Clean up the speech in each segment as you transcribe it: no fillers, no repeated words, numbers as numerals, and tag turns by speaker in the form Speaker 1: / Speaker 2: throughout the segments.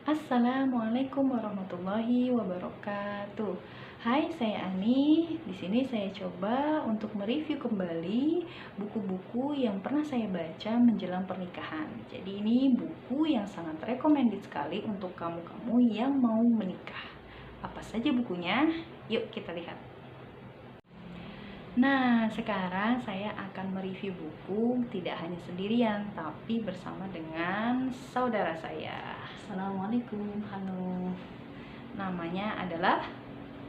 Speaker 1: Assalamualaikum warahmatullahi wabarakatuh. Hai, saya Ani. Di sini saya coba untuk mereview kembali buku-buku yang pernah saya baca menjelang pernikahan. Jadi ini buku yang sangat recommended sekali untuk kamu-kamu yang mau menikah. Apa saja bukunya? Yuk kita lihat. Nah, sekarang saya akan mereview buku tidak hanya sendirian, tapi bersama dengan saudara saya. Assalamualaikum, halo. Namanya adalah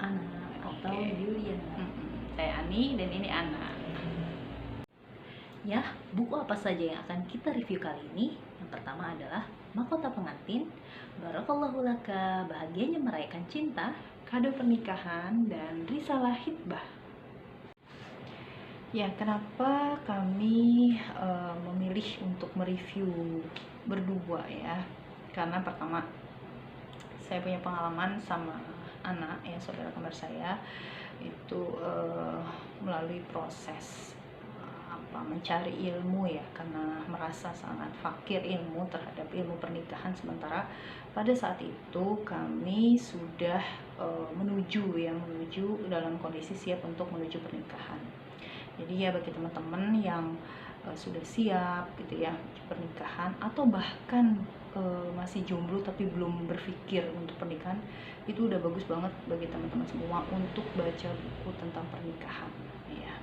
Speaker 2: Ana atau
Speaker 1: Oke.
Speaker 2: Juliana.
Speaker 1: Saya Ani dan ini Ana.
Speaker 2: Ya, buku apa saja yang akan kita review kali ini? Yang pertama adalah Mahkota Pengantin, Barakallahu Laka, Bahagianya Merayakan Cinta,
Speaker 1: Kado Pernikahan, dan Risalah Hitbah. Ya, kenapa kami memilih untuk mereview berdua ya? Karena pertama, saya punya pengalaman sama anak ya, saudara kembar saya itu melalui proses mencari ilmu ya, karena merasa sangat fakir ilmu terhadap ilmu pernikahan, sementara pada saat itu kami sudah menuju dalam kondisi siap untuk menuju pernikahan. Jadi ya bagi teman-teman yang sudah siap gitu ya pernikahan, atau bahkan masih jomblo tapi belum berpikir untuk pernikahan, itu udah bagus banget bagi teman-teman semua untuk baca buku tentang pernikahan ya.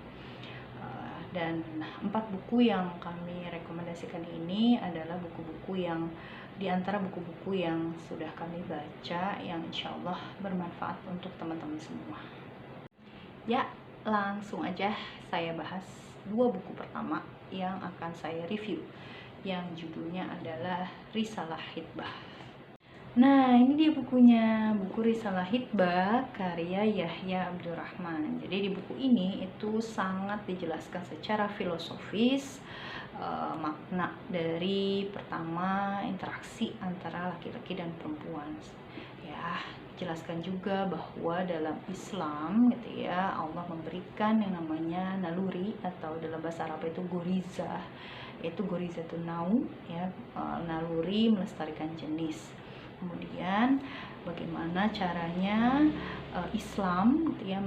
Speaker 1: Dan 4 buku yang kami rekomendasikan ini adalah buku-buku yang diantara buku-buku yang sudah kami baca, yang insya Allah bermanfaat untuk teman-teman semua. Ya, langsung aja saya bahas 2 buku pertama yang akan saya review, yang judulnya adalah Risalah Hitbah. Nah, ini dia bukunya, buku Risalah Hitbah karya Yahya Abdurrahman. Jadi di buku ini itu sangat dijelaskan secara filosofis makna dari pertama interaksi antara laki-laki dan perempuan. Ya, jelaskan juga bahwa dalam Islam gitu ya, Allah memberikan yang namanya naluri, atau dalam bahasa Arab itu goriza, yaitu gorizatun naum ya, naluri melestarikan jenis. Kemudian bagaimana caranya Islam gitu ya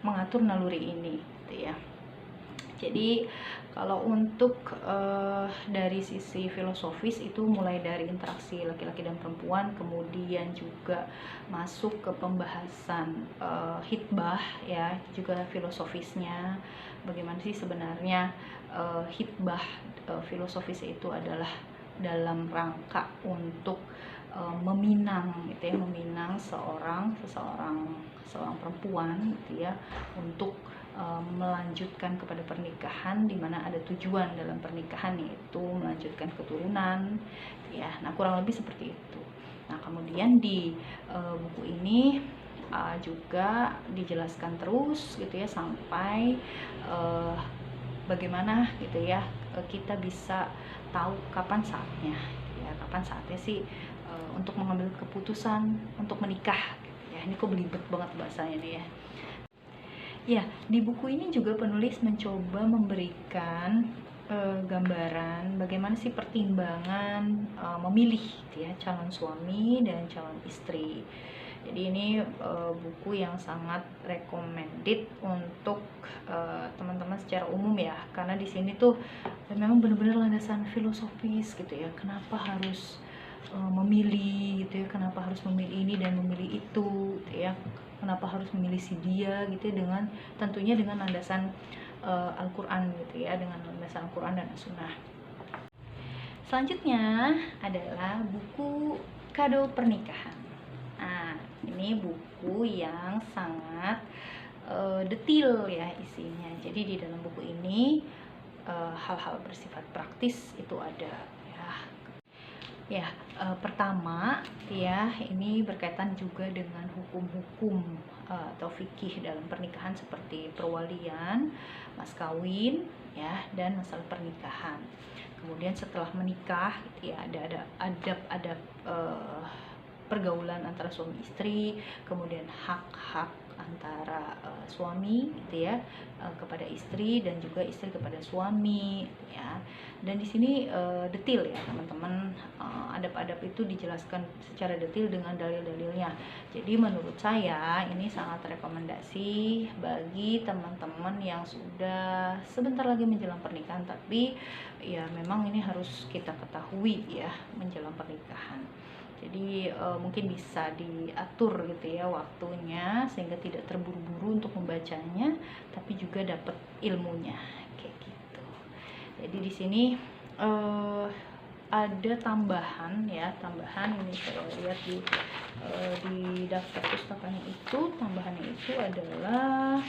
Speaker 1: mengatur naluri ini gitu ya. Jadi kalau untuk dari sisi filosofis itu mulai dari interaksi laki-laki dan perempuan, kemudian juga masuk ke pembahasan hitbah ya, juga filosofisnya bagaimana sih sebenarnya hitbah. Filosofis itu adalah dalam rangka untuk meminang gitu ya, meminang seorang perempuan gitu ya, untuk melanjutkan kepada pernikahan, di mana ada tujuan dalam pernikahan, yaitu melanjutkan keturunan ya. Nah, kurang lebih seperti itu. Nah, kemudian di buku ini juga dijelaskan terus gitu ya, sampai bagaimana gitu ya kita bisa tahu kapan saatnya ya, kapan saatnya sih untuk mengambil keputusan untuk menikah gitu ya. Ini kok belibet banget bahasanya nih ya. Ya, di buku ini juga penulis mencoba memberikan gambaran bagaimana sih pertimbangan memilih gitu ya, calon suami dan calon istri. Jadi ini buku yang sangat recommended untuk teman-teman secara umum ya, karena di sini tuh memang benar-benar landasan filosofis gitu ya. Kenapa harus memilih gitu ya, kenapa harus memilih ini dan memilih itu gitu ya, kenapa harus memilih si dia gitu ya, dengan tentunya dengan landasan Al-Quran gitu ya, dengan landasan Al-Quran dan As-Sunnah. Selanjutnya adalah buku Kado Pernikahan. Nah, ini buku yang sangat detail ya isinya. Jadi di dalam buku ini hal-hal bersifat praktis itu ada ya. Ya, pertama ya, ini berkaitan juga dengan hukum-hukum atau fikih dalam pernikahan, seperti perwalian, mas kawin ya, dan masalah pernikahan. Kemudian setelah menikah gitu ya, ada adab-adab pergaulan antara suami istri, kemudian hak-hak antara suami gitu ya kepada istri, dan juga istri kepada suami gitu ya. Dan di sini detail ya teman-teman, adab-adab itu dijelaskan secara detail dengan dalil-dalilnya. Jadi menurut saya ini sangat rekomendasi bagi teman-teman yang sudah sebentar lagi menjelang pernikahan, tapi ya memang ini harus kita ketahui ya menjelang pernikahan. Jadi mungkin bisa diatur gitu ya waktunya sehingga tidak terburu-buru untuk membacanya, tapi juga dapat ilmunya kayak gitu. Jadi di sini ada tambahan ya, tambahan ini saya lihat di daftar pustakanya itu, tambahannya itu adalah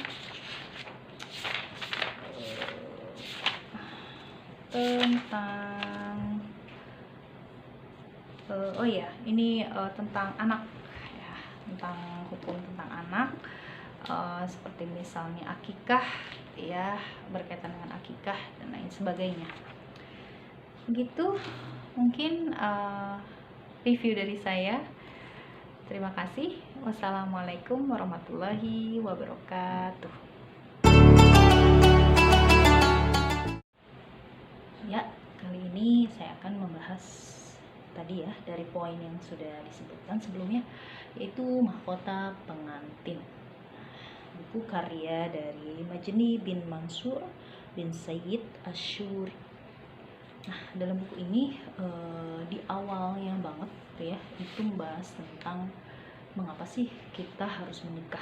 Speaker 1: tentang oh ya, ini tentang anak ya, tentang hukum tentang anak, seperti misalnya akikah ya, berkaitan dengan akikah dan lain sebagainya. Begitu mungkin review dari saya. Terima kasih. Wassalamualaikum warahmatullahi wabarakatuh. Ya, kali ini saya akan membahas tadi ya dari poin yang sudah disebutkan sebelumnya, yaitu Mahkota Pengantin, buku karya dari Majni bin Mansur bin Sayyid Asyuri. Nah, dalam buku ini di awalnya banget ya, itu membahas tentang mengapa sih kita harus menikah,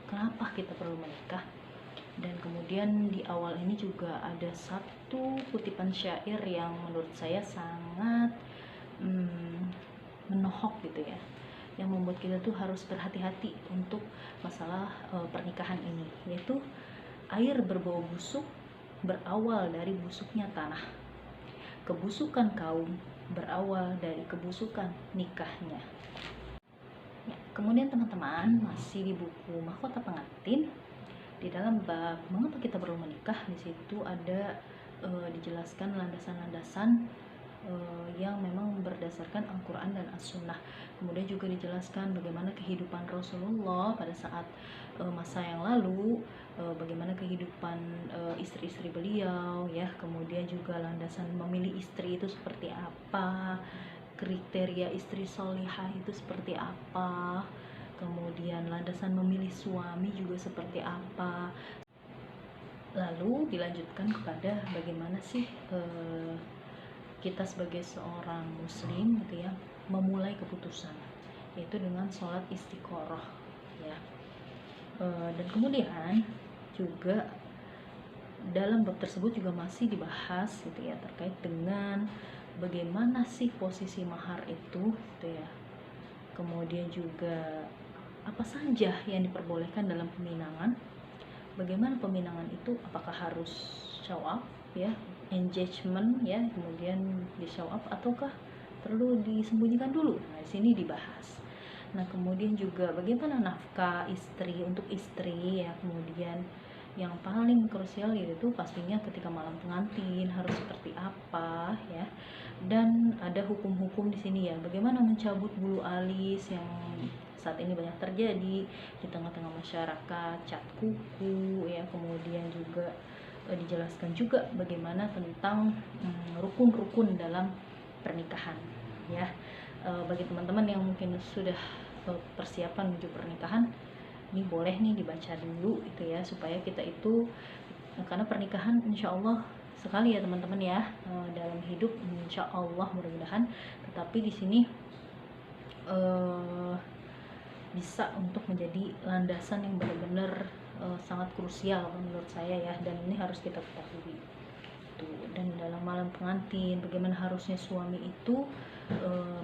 Speaker 1: kenapa kita perlu menikah. Dan kemudian di awal ini juga ada satu kutipan syair yang menurut saya sangat menohok gitu ya, yang membuat kita tuh harus berhati-hati untuk masalah pernikahan ini, yaitu air berbau busuk berawal dari busuknya tanah, kebusukan kaum berawal dari kebusukan nikahnya. Ya, kemudian teman-teman masih di buku Mahkota Pengantin, di dalam bab mengapa kita perlu menikah, di situ ada dijelaskan landasan-landasan yang memang berdasarkan Al-Quran dan As-Sunnah. Kemudian juga dijelaskan bagaimana kehidupan Rasulullah pada saat masa yang lalu, bagaimana kehidupan istri-istri beliau ya, kemudian juga landasan memilih istri itu seperti apa, kriteria istri solihah itu seperti apa, kemudian landasan memilih suami juga seperti apa. Lalu dilanjutkan kepada bagaimana sih kita sebagai seorang muslim gitu ya memulai keputusan, yaitu dengan sholat istiqoroh ya. Dan kemudian juga dalam bab tersebut juga masih dibahas gitu ya terkait dengan bagaimana sih posisi mahar itu gitu ya, kemudian juga apa saja yang diperbolehkan dalam peminangan, bagaimana peminangan itu, apakah harus show up ya, engagement ya, kemudian di show up ataukah perlu disembunyikan dulu. Nah, di sini dibahas. Nah, kemudian juga bagaimana nafkah istri untuk istri ya, kemudian yang paling krusial yaitu pastinya ketika malam pengantin harus seperti apa ya. Dan ada hukum-hukum di sini ya, bagaimana mencabut bulu alis yang saat ini banyak terjadi di tengah-tengah masyarakat, cat kuku ya, kemudian juga dijelaskan juga bagaimana tentang rukun-rukun dalam pernikahan ya. Bagi teman-teman yang mungkin sudah persiapan menuju pernikahan, ini boleh nih dibaca dulu itu ya, supaya kita itu karena pernikahan insya Allah sekali ya teman-teman ya dalam hidup, insya Allah mudah-mudahan, tetapi di sini bisa untuk menjadi landasan yang benar-benar sangat krusial menurut saya ya, dan ini harus kita ketahui tuh. Dan dalam malam pengantin bagaimana harusnya suami itu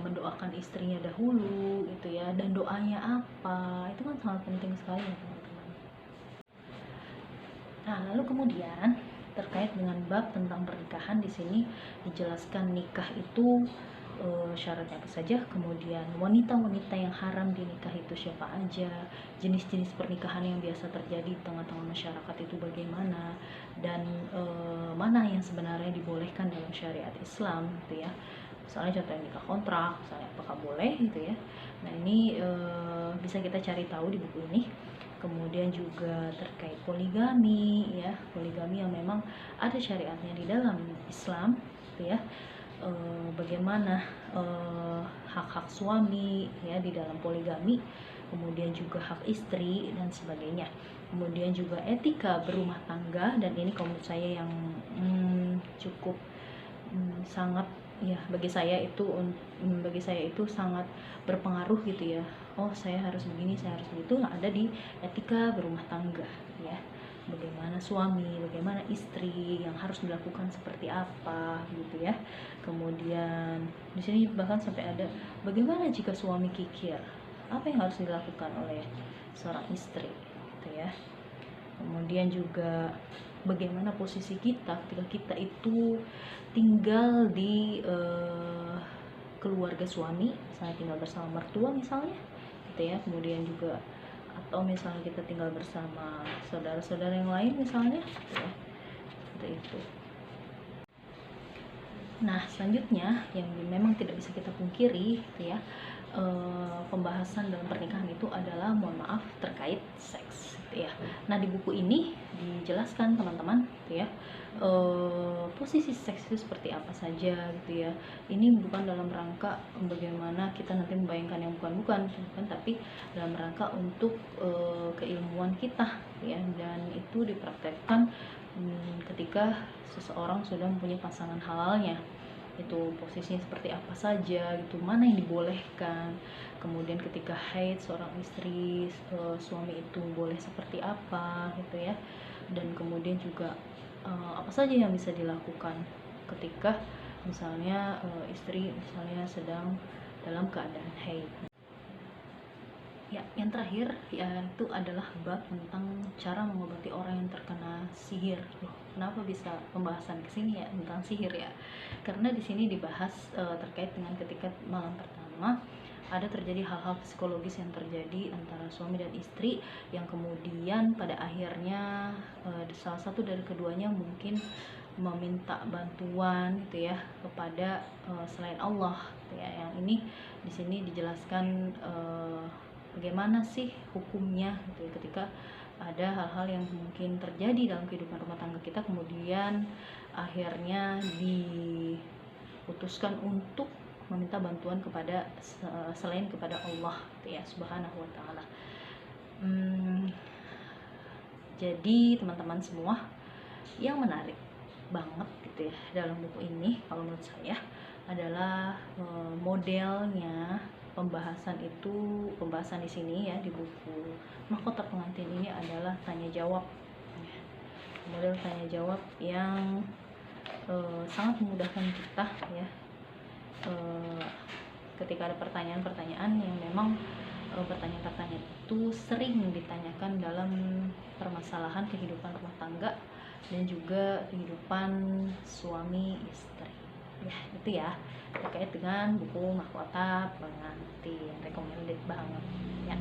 Speaker 1: mendoakan istrinya dahulu gitu ya, dan doanya apa, itu kan sangat penting sekali ya teman-teman. Nah, lalu kemudian terkait dengan bab tentang pernikahan, di sini dijelaskan nikah itu syaratnya apa saja, kemudian wanita-wanita yang haram dinikah itu siapa aja, jenis-jenis pernikahan yang biasa terjadi di tengah-tengah masyarakat itu bagaimana, dan mana yang sebenarnya dibolehkan dalam syariat Islam gitu ya. Misalnya contohnya nikah kontrak, misalnya apakah boleh gitu ya. Nah, ini bisa kita cari tahu di buku ini. Kemudian juga terkait poligami ya, poligami yang memang ada syariatnya di dalam Islam
Speaker 2: gitu ya. Bagaimana hak-hak suami ya di dalam poligami, kemudian juga hak istri dan sebagainya. Kemudian juga etika berumah tangga, dan ini kalau menurut saya yang cukup sangat ya bagi saya itu sangat berpengaruh gitu ya. Oh, saya harus begini, saya harus begitu, ada di etika berumah tangga ya. Bagaimana suami, bagaimana istri yang harus dilakukan seperti apa gitu ya. Kemudian di sini bahkan sampai ada bagaimana jika suami kikir, apa yang harus dilakukan oleh seorang istri gitu ya. Kemudian juga bagaimana posisi kita ketika kita itu tinggal di keluarga suami, misalnya tinggal bersama mertua misalnya gitu ya. Kemudian juga atau misalnya kita tinggal bersama saudara-saudara yang lain misalnya gitu ya, seperti itu. Nah, selanjutnya yang memang tidak bisa kita pungkiri gitu ya, pembahasan dalam pernikahan itu adalah mohon maaf terkait seks gitu ya. Nah, di buku ini dijelaskan teman-teman gitu ya, posisi seks itu seperti apa saja gitu ya. Ini bukan dalam rangka bagaimana kita nanti membayangkan yang bukan, tapi dalam rangka untuk keilmuan kita ya, dan itu dipraktekkan ketika seseorang sudah mempunyai pasangan halalnya, itu posisinya seperti apa saja gitu, mana yang dibolehkan. Kemudian ketika haid seorang istri, suami itu boleh seperti apa gitu ya. Dan kemudian juga apa saja yang bisa dilakukan ketika misalnya istri misalnya sedang dalam keadaan haid. Ya, yang terakhir yaitu adalah bab tentang cara mengobati orang yang terkena sihir. Loh, kenapa bisa pembahasan kesini ya tentang sihir ya? Karena di sini dibahas terkait dengan ketika malam pertama ada terjadi hal-hal psikologis yang terjadi antara suami dan istri, yang kemudian pada akhirnya salah satu dari keduanya mungkin meminta bantuan gitu ya kepada selain Allah gitu ya. Yang ini di sini dijelaskan bagaimana sih hukumnya gitu ya, ketika ada hal-hal yang mungkin terjadi dalam kehidupan rumah tangga kita, kemudian akhirnya diputuskan untuk meminta bantuan kepada selain kepada Allah gitu ya, subhanahu wa ta'ala. Jadi teman-teman semua, yang menarik banget gitu ya dalam buku ini kalau menurut saya adalah modelnya pembahasan di sini ya, di buku Mahkota Pengantin ini adalah tanya jawab. Model tanya jawab yang sangat memudahkan kita ya, ketika ada pertanyaan-pertanyaan yang memang pertanyaan-pertanyaan itu sering ditanyakan dalam permasalahan kehidupan rumah tangga dan juga kehidupan suami istri. Ya, itu ya terkait dengan buku Mahkota Pengantin, recommended banget ya.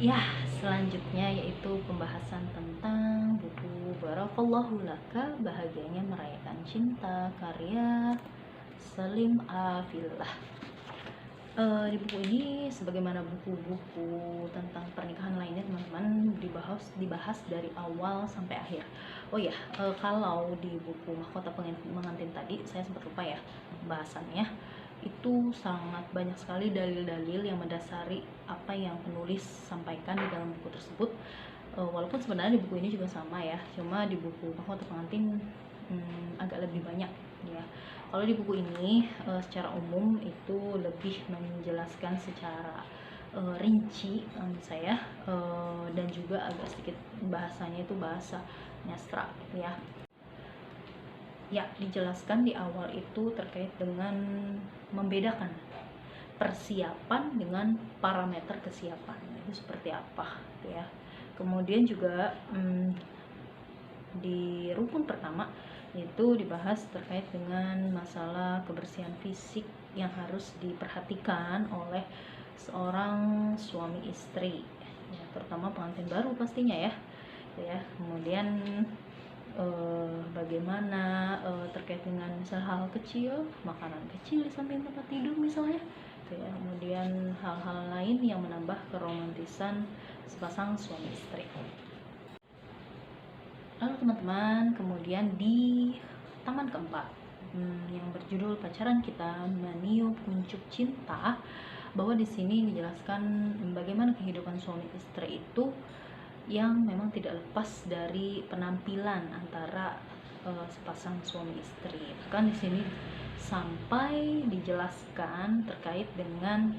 Speaker 2: Ya, selanjutnya yaitu pembahasan tentang buku Barakallahu Laka, Bahagianya Merayakan Cinta, karya Salim Afillah. Di buku ini sebagaimana buku-buku tentang pernikahan lainnya teman-teman dibahas dari awal sampai akhir. Oh ya, kalau di buku Mahkota Pengantin tadi saya sempat lupa ya bahasannya, itu sangat banyak sekali dalil-dalil yang mendasari apa yang penulis sampaikan di dalam buku tersebut. Walaupun sebenarnya di buku ini juga sama ya, cuma di buku Mahkota Pengantin agak lebih banyak ya. Kalau di buku ini secara umum itu lebih menjelaskan secara rinci saya, dan juga agak sedikit bahasanya itu bahasa nyastra ya. Ya, dijelaskan di awal itu terkait dengan membedakan persiapan dengan parameter kesiapan itu seperti apa gitu ya. Kemudian juga di rukun pertama itu dibahas terkait dengan masalah kebersihan fisik yang harus diperhatikan oleh seorang suami istri ya, terutama pengantin baru pastinya ya. Kemudian bagaimana terkait dengan misalnya hal kecil, makanan kecil di samping tempat tidur misalnya ya. Kemudian hal-hal lain yang menambah keromantisan sepasang suami istri. Lalu teman-teman, kemudian di taman keempat, yang berjudul Pacaran Kita Meniup Kuncup Cinta, bahwa di sini dijelaskan bagaimana kehidupan suami istri itu yang memang tidak lepas dari penampilan antara sepasang suami istri. Bahkan di sini sampai dijelaskan terkait dengan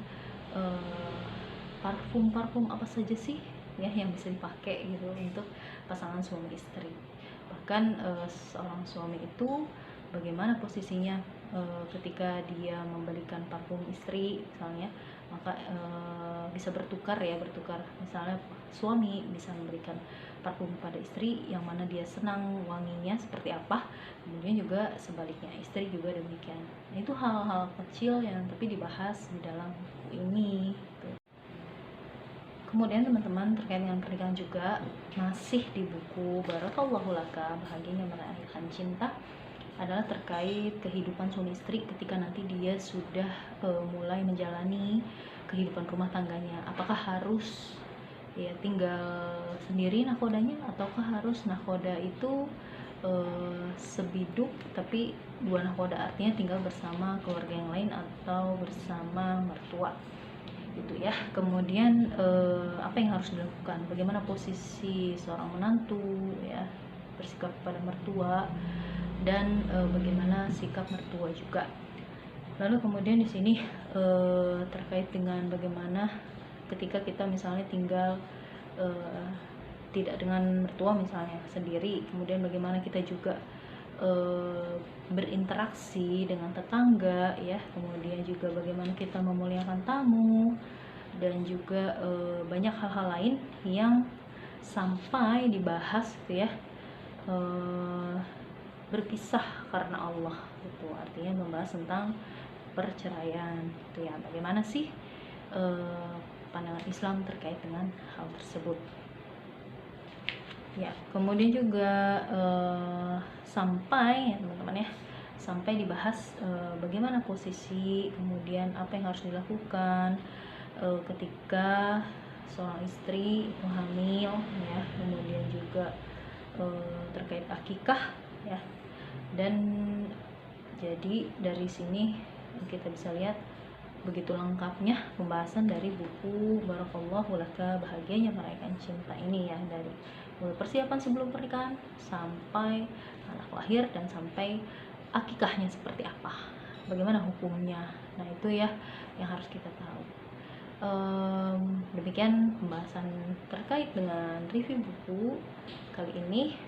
Speaker 2: parfum-parfum apa saja sih ya yang bisa dipakai gitu untuk pasangan suami istri. Bahkan seorang suami itu bagaimana posisinya ketika dia membelikan parfum istri misalnya, maka bisa bertukar misalnya suami bisa memberikan parfum pada istri yang mana dia senang wanginya seperti apa, kemudian juga sebaliknya istri juga demikian. Nah, itu hal-hal kecil yang tapi dibahas di dalam buku ini. Kemudian teman-teman, terkait dengan pernikahan juga masih di buku Barakallahu Laka, Bahagianya Merayakan Cinta, adalah terkait kehidupan suami istri ketika nanti dia sudah mulai menjalani kehidupan rumah tangganya. Apakah harus ya tinggal sendiri nakodanya, ataukah harus nakoda itu sebiduk tapi dua nakoda, artinya tinggal bersama keluarga yang lain atau bersama mertua gitu ya. Kemudian apa yang harus dilakukan, bagaimana posisi seorang menantu ya bersikap pada mertua, dan bagaimana sikap mertua juga. Lalu kemudian di sini terkait dengan bagaimana ketika kita misalnya tinggal tidak dengan mertua misalnya sendiri, kemudian bagaimana kita juga berinteraksi dengan tetangga ya, kemudian juga bagaimana kita memuliakan tamu, dan juga banyak hal-hal lain yang sampai dibahas gitu ya, berpisah karena Allah gitu, artinya membahas tentang perceraian gitu ya, bagaimana sih pandangan Islam terkait dengan hal tersebut. Ya, kemudian juga sampai ya teman-teman ya, sampai dibahas bagaimana posisi, kemudian apa yang harus dilakukan ketika seorang istri itu hamil ya, kemudian juga terkait akikah ya. Dan jadi dari sini kita bisa lihat begitu lengkapnya pembahasan dari buku Barakallahu Laka, Bahagianya Merayakan Cinta ini ya, dari mulai persiapan sebelum pernikahan sampai anak lahir dan sampai akikahnya seperti apa, bagaimana hukumnya. Nah itu ya yang harus kita tahu. Demikian pembahasan terkait dengan review buku kali ini.